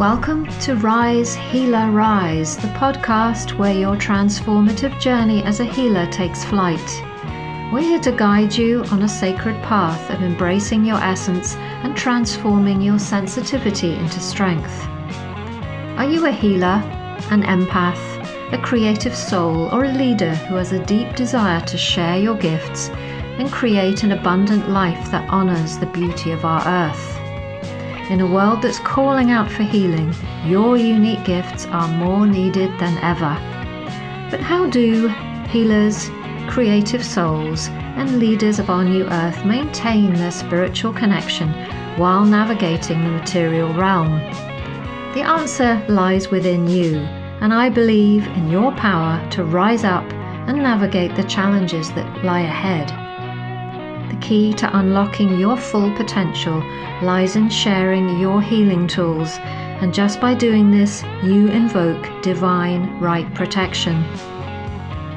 Welcome to Rise, Healer, Rise, the podcast where your transformative journey as a healer takes flight. We're here to guide you on a sacred path of embracing your essence and transforming your sensitivity into strength. Are you a healer, an empath, a creative soul, or a leader who has a deep desire to share your gifts and create an abundant life that honors the beauty of our earth? In a world that's calling out for healing, your unique gifts are more needed than ever. But how do healers, creative souls, and leaders of our new earth maintain their spiritual connection while navigating the material realm? The answer lies within you, and I believe in your power to rise up and navigate the challenges that lie ahead. The key to unlocking your full potential lies in sharing your healing tools, and just by doing this, you invoke divine right protection.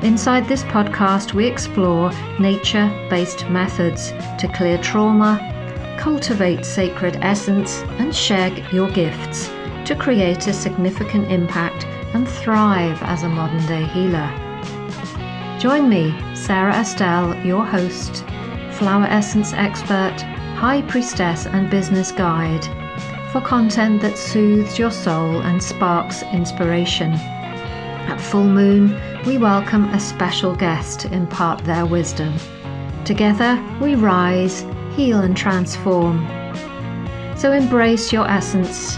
Inside this podcast, we explore nature-based methods to clear trauma, cultivate sacred essence, and share your gifts to create a significant impact and thrive as a modern-day healer. Join me, Sarah Estelle, your host, flower essence expert, high priestess and business guide, for content that soothes your soul and sparks inspiration. At full moon, we welcome a special guest to impart their wisdom. Together, we rise, heal and transform. So embrace your essence.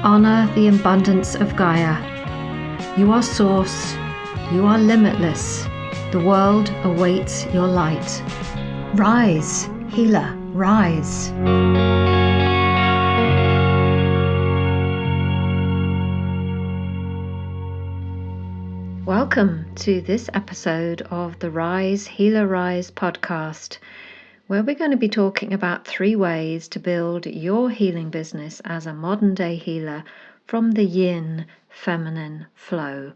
Honor the abundance of Gaia. You are source. You are limitless. The world awaits your light. Rise, healer, rise. Welcome to this episode of the Rise, Healer, Rise podcast, where we're going to be talking about 3 ways to build your healing business as a modern day healer from the yin feminine flow.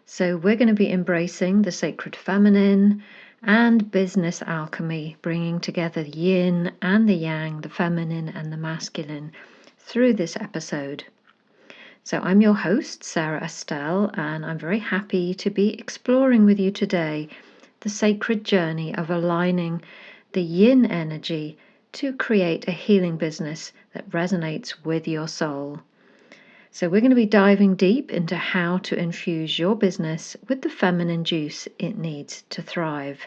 So we're going to be embracing the sacred feminine and business alchemy, bringing together the yin and the yang, the feminine and the masculine, through this episode. So I'm your host, Sarah Estelle, and I'm very happy to be exploring with you today the sacred journey of aligning the yin energy to create a healing business that resonates with your soul. So we're going to be diving deep into how to infuse your business with the feminine juice it needs to thrive.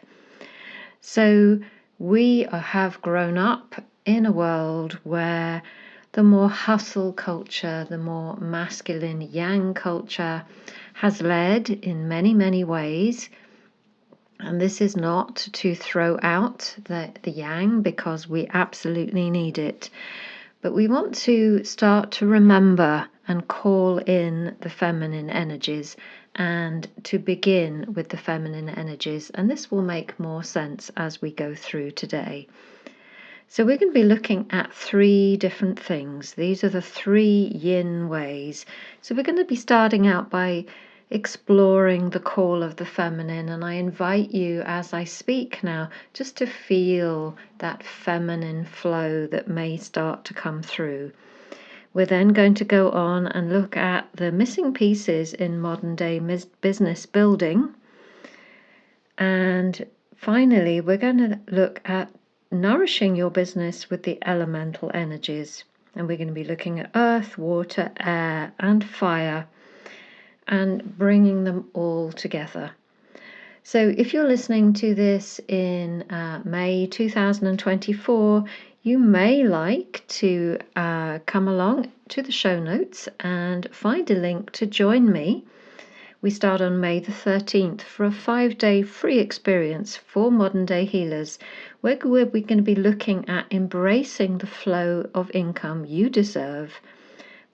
So we have grown up in a world where the more hustle culture, the more masculine yang culture has led in many, many ways. And this is not to throw out the yang, because we absolutely need it. But we want to start to remember and call in the feminine energies and to begin with the feminine energies. And this will make more sense as we go through today. So we're going to be looking at 3 different things. These are the 3 yin ways. So we're going to be starting out by exploring the call of the feminine, and I invite you as I speak now just to feel that feminine flow that may start to come through. We're then going to go on and look at the missing pieces in modern day business building, and finally we're going to look at nourishing your business with the elemental energies, and we're going to be looking at earth, water, air and fire, and bringing them all together. So if you're listening to this in May 2024, you may like to come along to the show notes and find a link to join me. We start on May the 13th for a 5-day free experience for modern day healers, where we're going to be looking at embracing the flow of income you deserve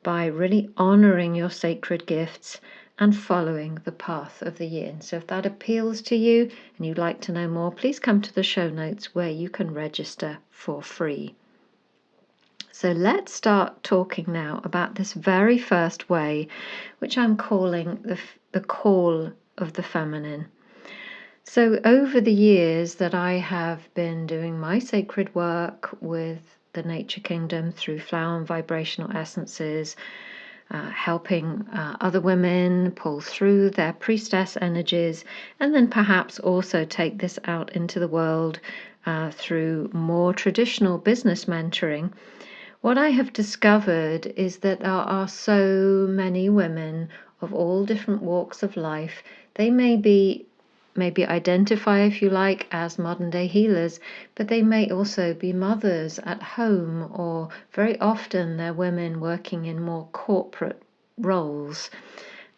by really honoring your sacred gifts and following the path of the yin. So if that appeals to you and you'd like to know more, please come to the show notes where you can register for free. So let's start talking now about this very first way, which I'm calling the call of the feminine. So over the years that I have been doing my sacred work with the nature kingdom through flower and vibrational essences, helping other women pull through their priestess energies, and then perhaps also take this out into the world through more traditional business mentoring. What I have discovered is that there are so many women of all different walks of life. They maybe identify, if you like, as modern day healers, but they may also be mothers at home, or very often they're women working in more corporate roles.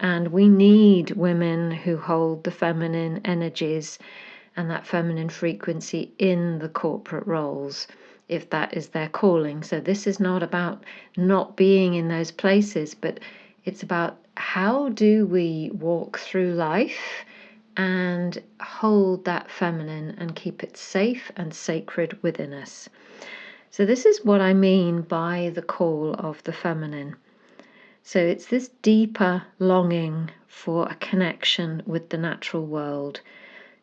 And we need women who hold the feminine energies and that feminine frequency in the corporate roles, if that is their calling. So this is not about not being in those places, but it's about how do we walk through life and hold that feminine and keep it safe and sacred within us. So this is what I mean by the call of the feminine. So it's this deeper longing for a connection with the natural world.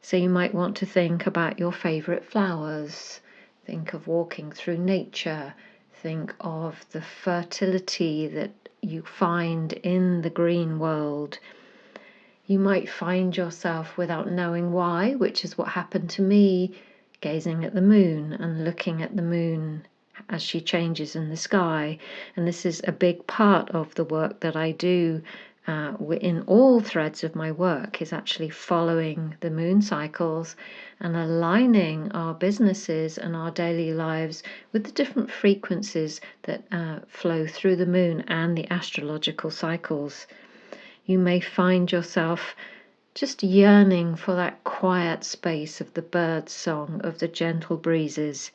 So you might want to think about your favorite flowers, think of walking through nature, think of the fertility that you find in the green world. You might find yourself, without knowing why, which is what happened to me, gazing at the moon and looking at the moon as she changes in the sky. And this is a big part of the work that I do in all threads of my work, is actually following the moon cycles and aligning our businesses and our daily lives with the different frequencies that flow through the moon and the astrological cycles. You may find yourself just yearning for that quiet space of the bird's song, of the gentle breezes,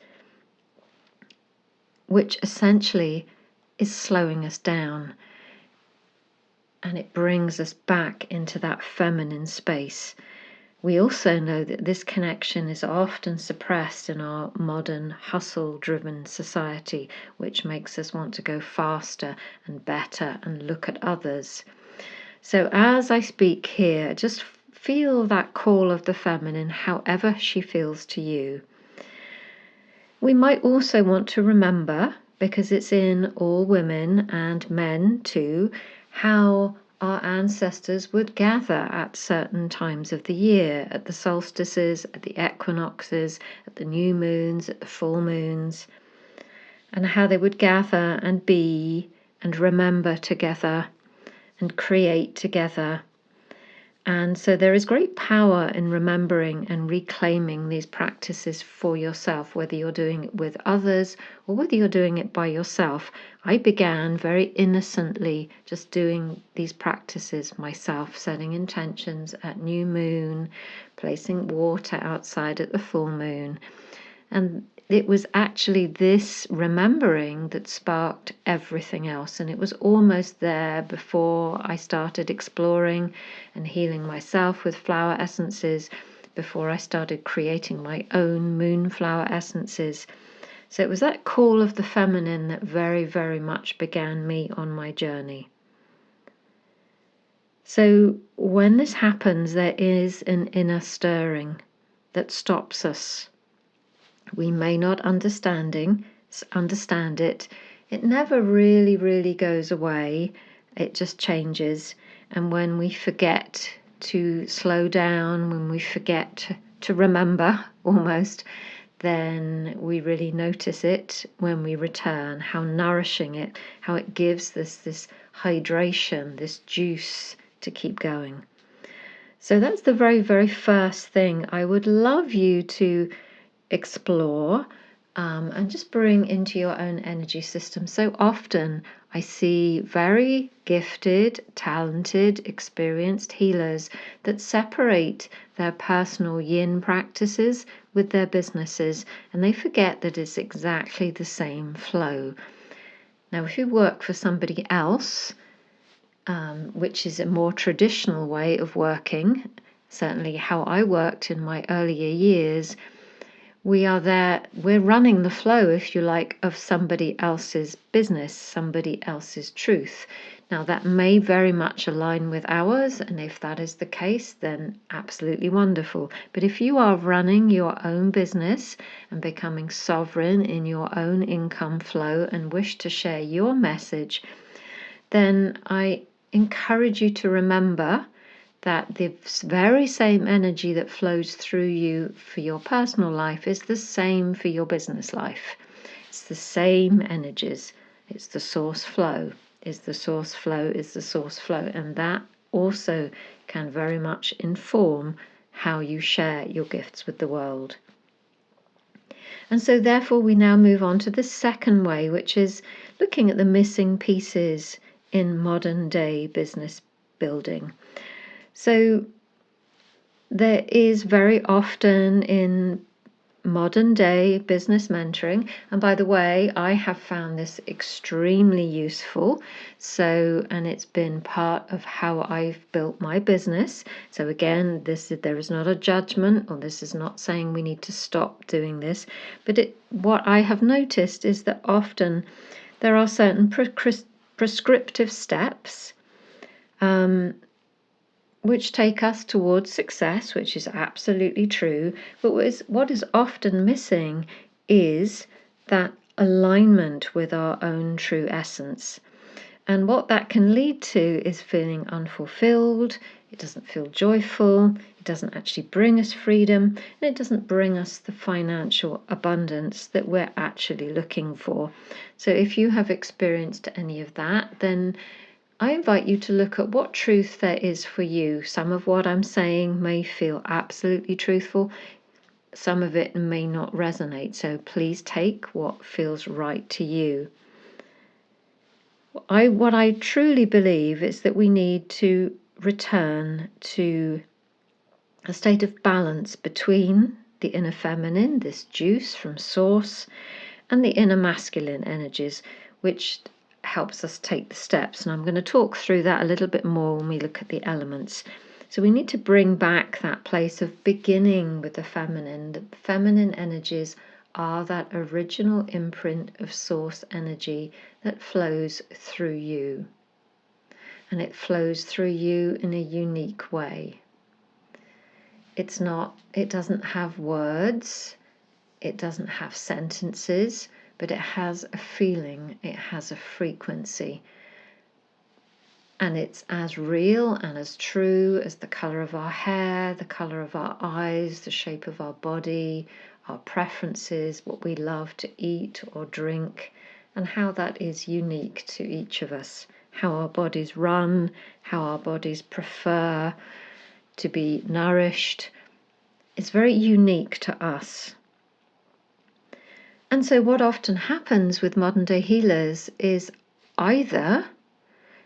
which essentially is slowing us down, and it brings us back into that feminine space. We also know that this connection is often suppressed in our modern hustle-driven society, which makes us want to go faster and better and look at others. So as I speak here, just feel that call of the feminine, however she feels to you. We might also want to remember, because it's in all women and men too, how our ancestors would gather at certain times of the year, at the solstices, at the equinoxes, at the new moons, at the full moons, and how they would gather and be and remember together and create together. And so there is great power in remembering and reclaiming these practices for yourself, whether you're doing it with others or whether you're doing it by yourself. I began very innocently just doing these practices myself, setting intentions at new moon, placing water outside at the full moon. And it was actually this remembering that sparked everything else. And it was almost there before I started exploring and healing myself with flower essences, before I started creating my own moonflower essences. So it was that call of the feminine that very, very much began me on my journey. So when this happens, there is an inner stirring that stops us. We may not understand it. It never really goes away. It just changes. And when we forget to slow down, when we forget to remember almost, then we really notice it when we return, how nourishing it, how it gives this hydration, this juice to keep going. So that's the very, very first thing I would love you to explore and just bring into your own energy system. So often I see very gifted, talented, experienced healers that separate their personal yin practices with their businesses, and they forget that it's exactly the same flow. Now, if you work for somebody else, which is a more traditional way of working, certainly how I worked in my earlier years, we're running the flow, if you like, of somebody else's business, somebody else's truth. Now, that may very much align with ours, and if that is the case, then absolutely wonderful. But if you are running your own business and becoming sovereign in your own income flow and wish to share your message, then I encourage you to remember that the very same energy that flows through you for your personal life is the same for your business life. It's the same energies. It's the source flow. Is the source flow, is the source flow. And that also can very much inform how you share your gifts with the world. And so therefore we now move on to the second way, which is looking at the missing pieces in modern day business building. So there is very often in modern day business mentoring, and by the way, I have found this extremely useful, and it's been part of how I've built my business. So again, there is not a judgment, or this is not saying we need to stop doing this, but what I have noticed is that often there are certain prescriptive steps which take us towards success, which is absolutely true. But what is often missing is that alignment with our own true essence. And what that can lead to is feeling unfulfilled. It doesn't feel joyful. It doesn't actually bring us freedom. And it doesn't bring us the financial abundance that we're actually looking for. So if you have experienced any of that, then I invite you to look at what truth there is for you. Some of what I'm saying may feel absolutely truthful. Some of it may not resonate. So please take what feels right to you. What I truly believe is that we need to return to a state of balance between the inner feminine, this juice from source, and the inner masculine energies, which helps us take the steps. And I'm going to talk through that a little bit more when we look at the elements. So we need to bring back that place of beginning with the feminine. The feminine energies are that original imprint of source energy that flows through you. And it flows through you in a unique way. It doesn't have words, it doesn't have sentences, but it has a feeling, it has a frequency. And it's as real and as true as the colour of our hair, the colour of our eyes, the shape of our body, our preferences, what we love to eat or drink, and how that is unique to each of us, how our bodies run, how our bodies prefer to be nourished. It's very unique to us. And so what often happens with modern day healers is either,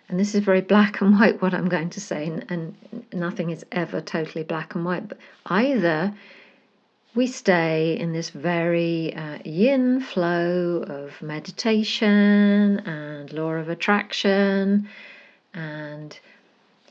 and this is very black and white what I'm going to say, and nothing is ever totally black and white, but either we stay in this very yin flow of meditation and law of attraction and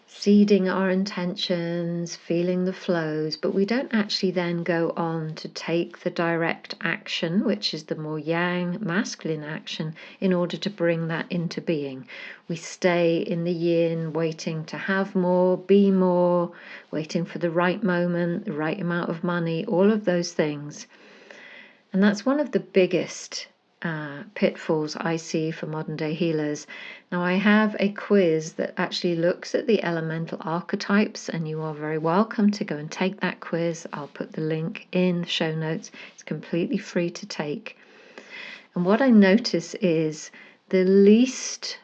seeding our intentions, feeling the flows, but we don't actually then go on to take the direct action, which is the more yang, masculine action, in order to bring that into being. We stay in the yin, waiting to have more, be more, waiting for the right moment, the right amount of money, all of those things. And that's one of the biggest pitfalls I see for modern day healers. Now, I have a quiz that actually looks at the elemental archetypes, and you are very welcome to go and take that quiz. I'll put the link in the show notes. It's completely free to take. And what I notice is the least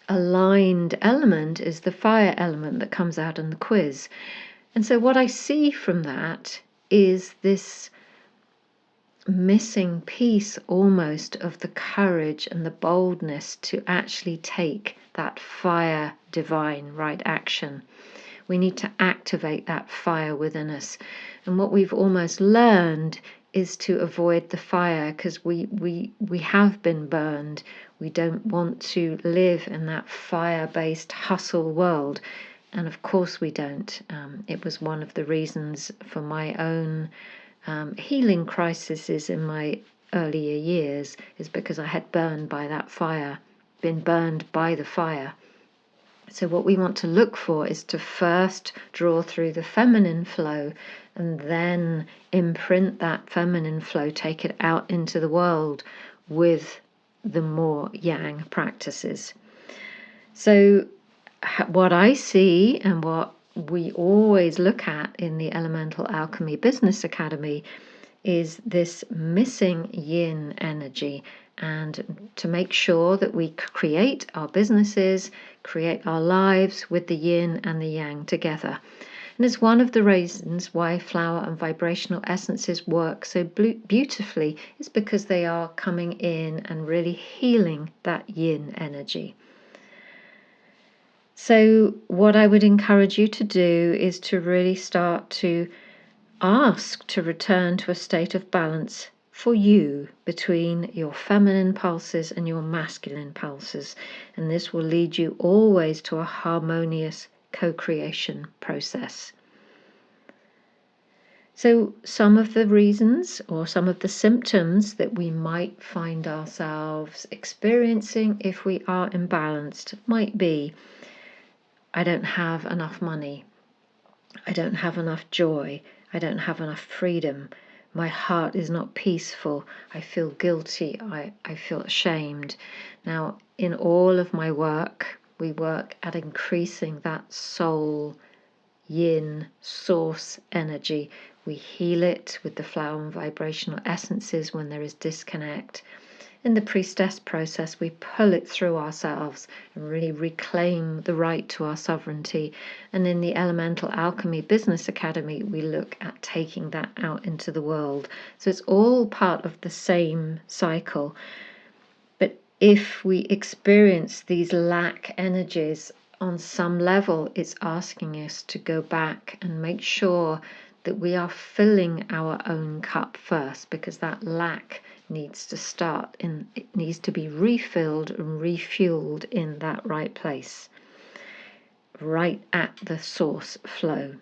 aligned element is the fire element that comes out in the quiz. And so what I see from that is this missing piece almost of the courage and the boldness to actually take that fire divine right action. We need to activate that fire within us. And what we've almost learned is to avoid the fire because we have been burned. We don't want to live in that fire-based hustle world. And of course we don't. It was one of the reasons for my own healing crises in my earlier years is because I had been burned by the fire. So what we want to look for is to first draw through the feminine flow and then imprint that feminine flow, take it out into the world with the more yang practices. So what I see and what we always look at in the Elemental Alchemy Business Academy is this missing yin energy, and to make sure that we create our businesses, create our lives with the yin and the yang together. And it's one of the reasons why flower and vibrational essences work so beautifully, is because they are coming in and really healing that yin energy. So what I would encourage you to do is to really start to ask to return to a state of balance for you between your feminine pulses and your masculine pulses. And this will lead you always to a harmonious co-creation process. So some of the reasons or some of the symptoms that we might find ourselves experiencing if we are imbalanced might be: I don't have enough money, I don't have enough joy, I don't have enough freedom, my heart is not peaceful, I feel guilty, I feel ashamed. Now, in all of my work, we work at increasing that soul yin source energy. We heal it with the flower and vibrational essences when there is disconnect. In the priestess process, we pull it through ourselves and really reclaim the right to our sovereignty. And in the Elemental Alchemy Business Academy, we look at taking that out into the world. So it's all part of the same cycle. But if we experience these lack energies on some level, it's asking us to go back and make sure that we are filling our own cup first, because that lack needs to start and it needs to be refilled and refueled in that right place, right at the source flow.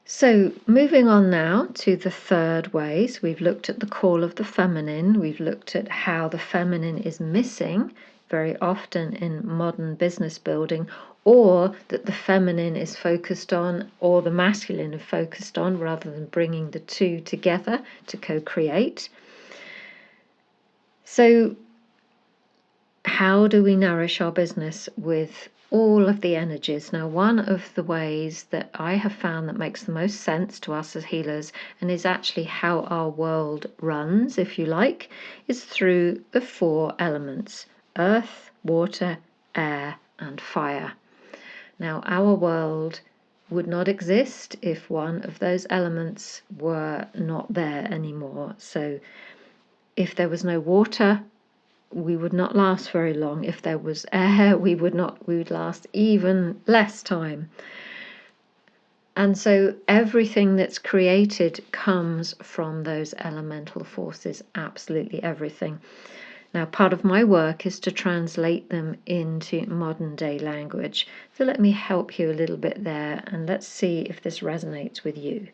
So moving on now to the third way. So we've looked at the call of the feminine. We've looked at how the feminine is missing very often in modern business building, or that the feminine is focused on, or the masculine is focused on, rather than bringing the two together to co-create. So how do we nourish our business with all of the energies? Now, one of the ways that I have found that makes the most sense to us as healers, and is actually how our world runs, if you like, is through the 4 elements: earth, water, air, and fire. Now, our world would not exist if one of those elements were not there anymore. So if there was no water, we would not last very long. If there was air, we would last even less time. And so everything that's created comes from those elemental forces, absolutely everything. Now, part of my work is to translate them into modern day language. So let me help you a little bit there, and let's see if this resonates with you.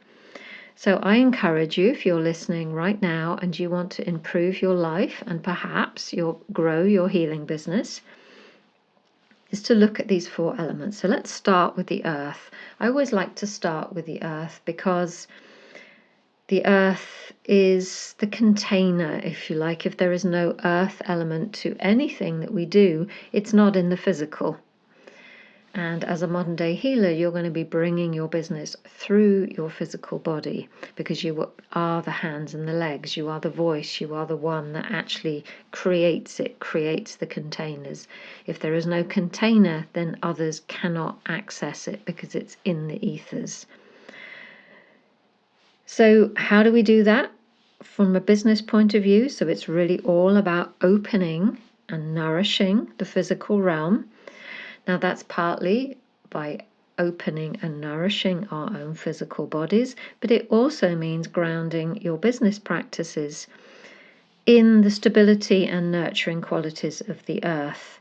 So I encourage you, if you're listening right now and you want to improve your life and perhaps grow your healing business, is to look at these 4 elements. So let's start with the earth. I always like to start with the earth because the earth is the container, if you like. If there is no earth element to anything that we do, it's not in the physical. And as a modern day healer, you're going to be bringing your business through your physical body, because you are the hands and the legs, you are the voice, you are the one that actually creates the containers. If there is no container, then others cannot access it because it's in the ethers. So how do we do that from a business point of view? So it's really all about opening and nourishing the physical realm. Now, that's partly by opening and nourishing our own physical bodies, but it also means grounding your business practices in the stability and nurturing qualities of the earth.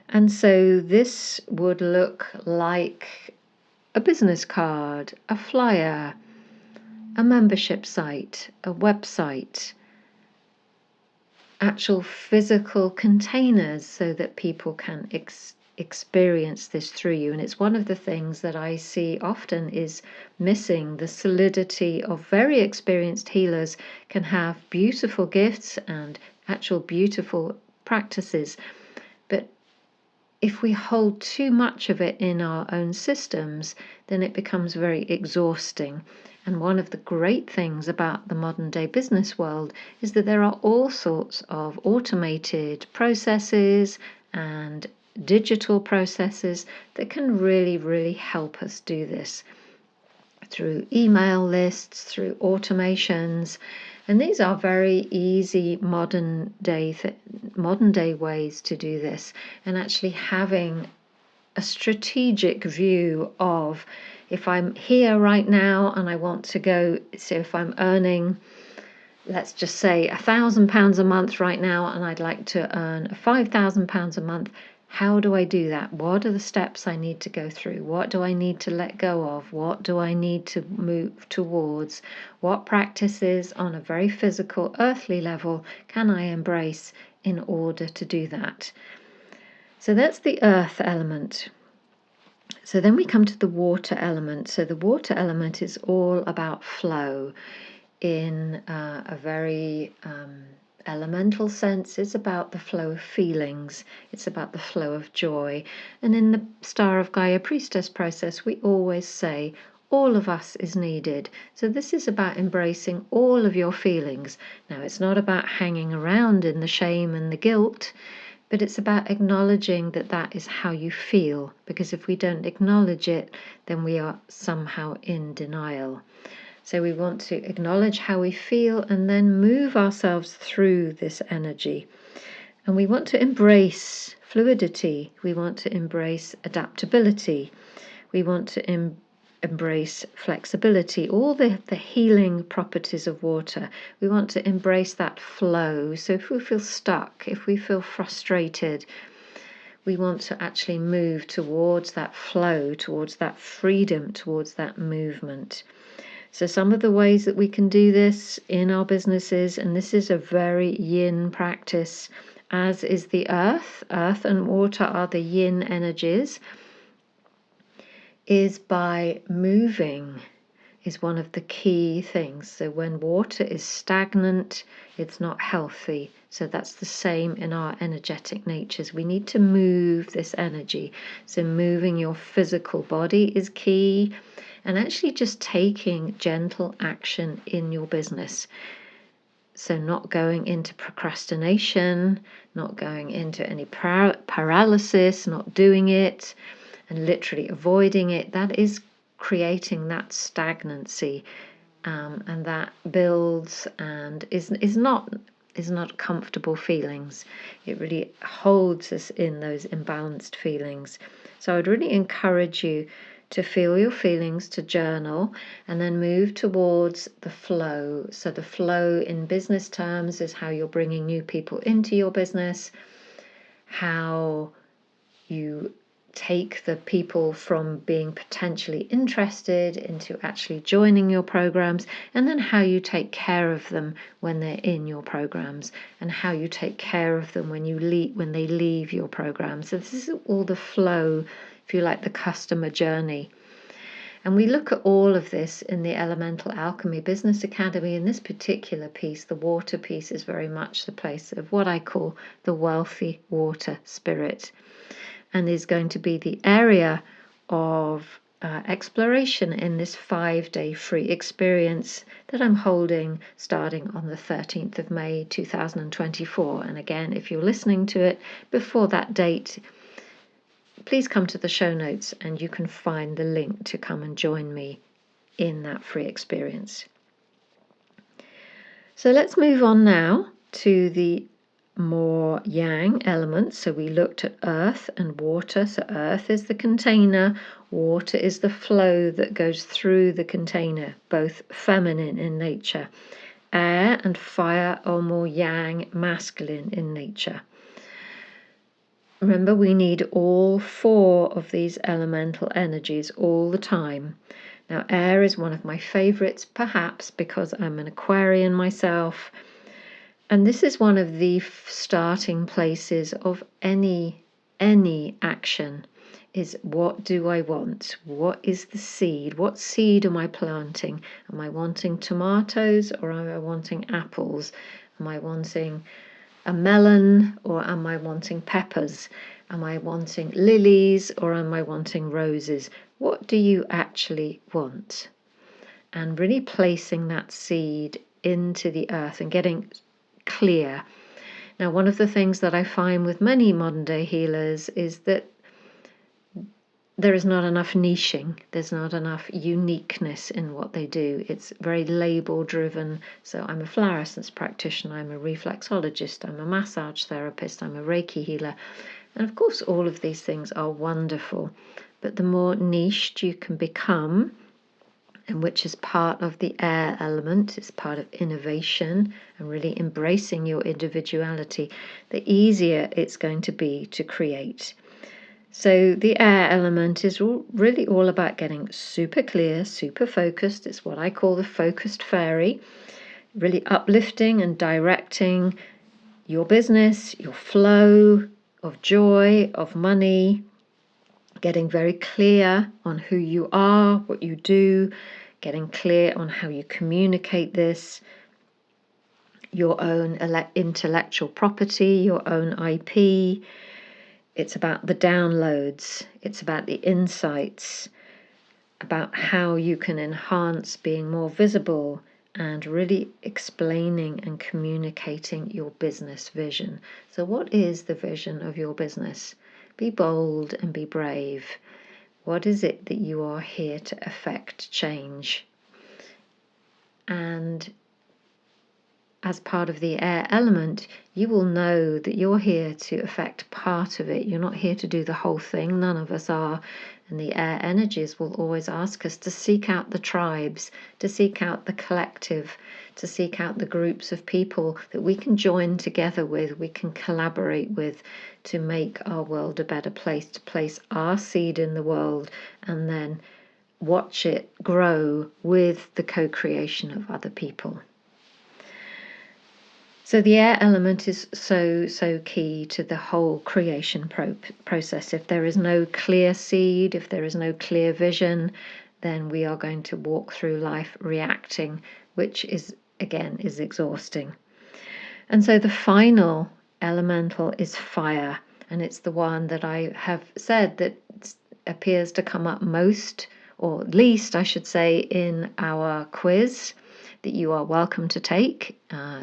And so this would look like a business card, a flyer, a membership site, a website, actual physical containers so that people can experience this through you. And it's one of the things that I see often is missing. The solidity of very experienced healers can have beautiful gifts and actual beautiful practices, but if we hold too much of it in our own systems, then it becomes very exhausting. And one of the great things about the modern day business world is that there are all sorts of automated processes and digital processes that can really, really help us do this through email lists, through automations. And these are very easy modern day ways to do this, and actually having a strategic view of, if I'm here right now and I want to go, so if I'm earning, let's just say £1,000 a month right now, and I'd like to earn £5,000 a month, how do I do that? What are the steps I need to go through? What do I need to let go of? What do I need to move towards? What practices on a very physical, earthly level can I embrace in order to do that? So that's the earth element. So then we come to the water element. So the water element is all about flow. In a very elemental sense, it's about the flow of feelings, it's about the flow of joy. And in the Star of Gaia Priestess process, we always say all of us is needed. So this is about embracing all of your feelings. Now, it's not about hanging around in the shame and the guilt, but it's about acknowledging that that is how you feel, because if we don't acknowledge it, then we are somehow in denial. So we want to acknowledge how we feel and then move ourselves through this energy. And we want to embrace fluidity. We want to embrace adaptability. We want to embrace flexibility, all the healing properties of water. We want to embrace that flow. So if we feel stuck, if we feel frustrated, we want to actually move towards that flow, towards that freedom, towards that movement. So some of the ways that we can do this in our businesses, and this is a very yin practice, as is the earth. Earth and water are the yin energies, is by moving is one of the key things. So when water is stagnant, it's not healthy. So that's the same in our energetic natures. We need to move this energy. So moving your physical body is key. And actually just taking gentle action in your business. So not going into procrastination, not going into any paralysis, not doing it, and literally avoiding it. That is creating that stagnancy, and that builds and is not comfortable feelings. It really holds us in those imbalanced feelings. So I'd really encourage you to feel your feelings, to journal, and then move towards the flow. So the flow in business terms is how you're bringing new people into your business, how you take the people from being potentially interested into actually joining your programs, and then how you take care of them when they're in your programs, and how you take care of them when they leave your program. So this is all the flow, if you like, the customer journey. And we look at all of this in the Elemental Alchemy Business Academy. In this particular piece, the water piece is very much the place of what I call the wealthy water spirit, and is going to be the area of exploration in this 5-day free experience that I'm holding starting on the 13th of May 2024. And again, if you're listening to it before that date, please come to the show notes and you can find the link to come and join me in that free experience. So let's move on now to the more yang elements. So we looked at earth and water. So earth is the container, water is the flow that goes through the container, both feminine in nature. Air and fire are more yang, masculine in nature. Remember, we need all 4 of these elemental energies all the time. Now, air is one of my favorites, perhaps because I'm an Aquarian myself. And this is one of the starting places of any action, is what do I want? What is the seed? What seed am I planting? Am I wanting tomatoes or am I wanting apples? Am I wanting a melon or am I wanting peppers? Am I wanting lilies or am I wanting roses? What do you actually want? And really placing that seed into the earth and getting clear. Now, one of the things that I find with many modern day healers is that there is not enough niching. There's not enough uniqueness in what they do. It's very label driven. So I'm a flower essence practitioner, I'm a reflexologist, I'm a massage therapist, I'm a Reiki healer. And of course, all of these things are wonderful. But the more niched you can become, and which is part of the air element, it's part of innovation and really embracing your individuality, the easier it's going to be to create. So the air element is really all about getting super clear, super focused. It's what I call the focused fairy, really uplifting and directing your business, your flow of joy, of money, getting very clear on who you are, what you do, getting clear on how you communicate this, your own intellectual property, your own IP. It's about the downloads, it's about the insights, about how you can enhance being more visible and really explaining and communicating your business vision. So what is the vision of your business? Be bold and be brave. What is it that you are here to affect change? And as part of the air element, you will know that you're here to affect part of it. You're not here to do the whole thing. None of us are. And the air energies will always ask us to seek out the tribes, to seek out the collective, to seek out the groups of people that we can join together with, we can collaborate with, to make our world a better place, to place our seed in the world and then watch it grow with the co-creation of other people. So the air element is so key to the whole creation process. If there is no clear seed, if there is no clear vision, then we are going to walk through life reacting, which is exhausting. And so the final elemental is fire, and it's the one that I have said that appears to come up most, or least I should say, in our quiz that you are welcome to take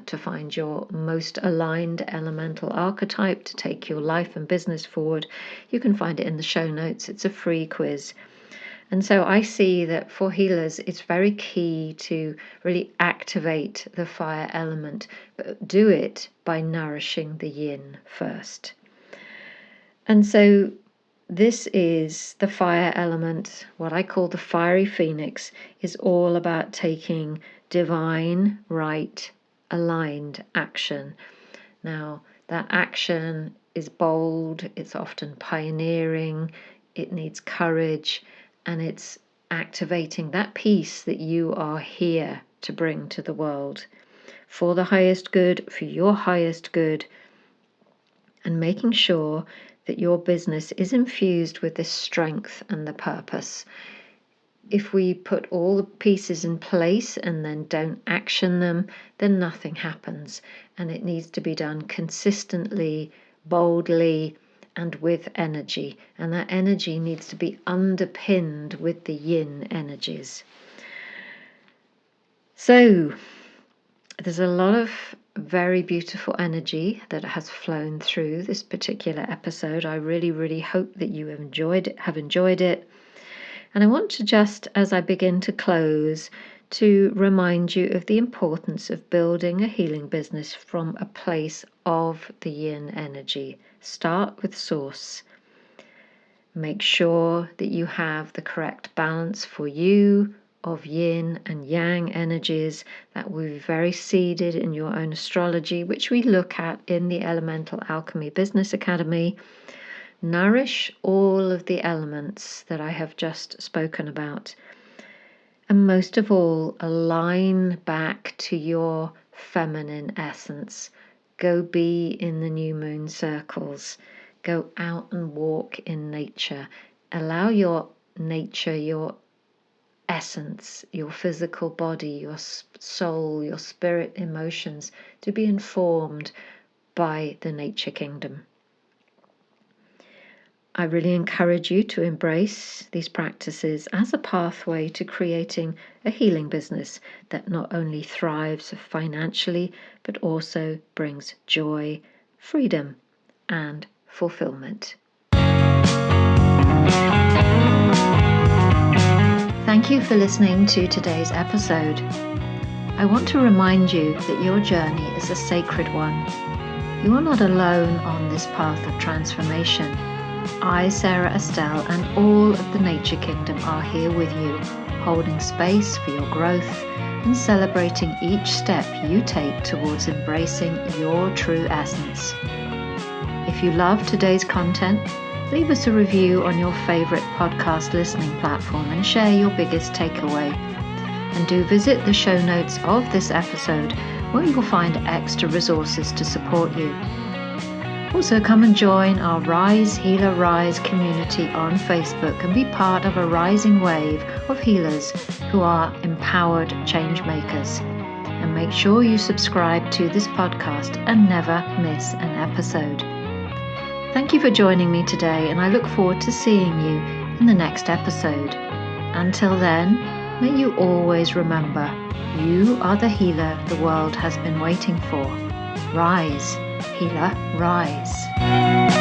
to find your most aligned elemental archetype to take your life and business forward. You can find it in the show notes. It's a free quiz. And so I see that for healers, it's very key to really activate the fire element, but do it by nourishing the yin first. And so this is the fire element, what I call the fiery phoenix, is all about taking divine, right, aligned action. Now, that action is bold, it's often pioneering, it needs courage, and it's activating that peace that you are here to bring to the world for the highest good, for your highest good, and making sure that your business is infused with this strength and the purpose. If we put all the pieces in place and then don't action them, then nothing happens. And it needs to be done consistently, boldly, and with energy. And that energy needs to be underpinned with the yin energies. So there's a lot of very beautiful energy that has flown through this particular episode. I really hope that you have enjoyed it. And I want to just, as I begin to close, to remind you of the importance of building a healing business from a place of the yin energy. Start with source. Make sure that you have the correct balance for you of yin and yang energies that will be very seeded in your own astrology, which we look at in the Elemental Alchemy Business Academy. Nourish all of the elements that I have just spoken about. And most of all, align back to your feminine essence. Go be in the new moon circles. Go out and walk in nature. Allow your nature, your essence, your physical body, your soul, your spirit, emotions to be informed by the nature kingdom. I really encourage you to embrace these practices as a pathway to creating a healing business that not only thrives financially, but also brings joy, freedom, and fulfillment. Thank you for listening to today's episode. I want to remind you that your journey is a sacred one. You are not alone on this path of transformation. I, Sarah Estelle, and all of the Nature Kingdom are here with you, holding space for your growth and celebrating each step you take towards embracing your true essence. If you love today's content, leave us a review on your favorite podcast listening platform and share your biggest takeaway. And do visit the show notes of this episode where you'll find extra resources to support you. Also, come and join our Rise Healer Rise community on Facebook and be part of a rising wave of healers who are empowered change makers. And make sure you subscribe to this podcast and never miss an episode. Thank you for joining me today, and I look forward to seeing you in the next episode. Until then, may you always remember, you are the healer the world has been waiting for. Rise, healer, rise.